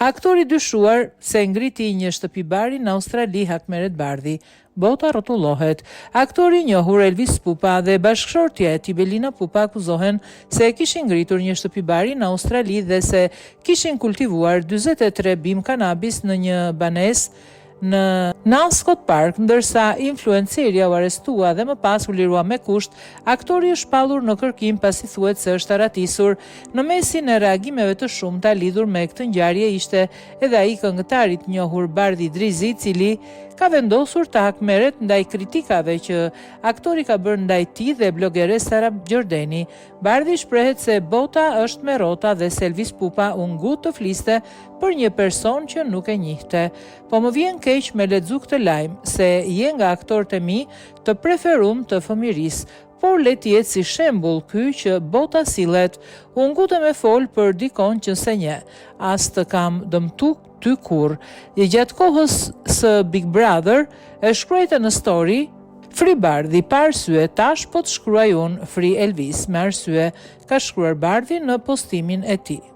Aktori dyshuar se ngriti një shtëpibari në Australi hakmeret bardhi. Bota rrotullohet. Aktori i njohur Elvis Pupa dhe bashkëshortja e tij Belina Pupa akuzohen se kishin ngritur një shtëpibari në Australi dhe se kishin kultivuar 43 bim kanabis në një banesë në Nascot Park, ndërsa influenceri u arrestua dhe më pas u lirua me kusht. Aktori është shpallur në kërkim pasi thuhet se është arratisur. Në mesin e reagimeve të shumta lidhur me këtë ngjarje ishte edhe ai këngëtari i njohur Bardhi Drizi, i cili ka vendosur të hakmeret ndaj kritikave që aktori ka bërë ndaj tij dhe blogeres Sara Gjordeni. Bardhi shprehet se bota është me rrota dhe se Elvis Pupa u ngut të fliste për një person që nuk e njihte. Po më vjen keq me lexu këtë lajm se je nga aktorët e mi të preferum të fëmirisë, por le të jetë si shembull ky që bota sillet. U ngute me fol për dikon që se nje, as të kam dëmtu ty kur. Gjatë kohës së Big Brother e shkruajte në story Free Bardhi, pa arsye, tash po të shkruaj unë Free Elvis, me arsye, ka shkruar Bardhi në postimin e tij.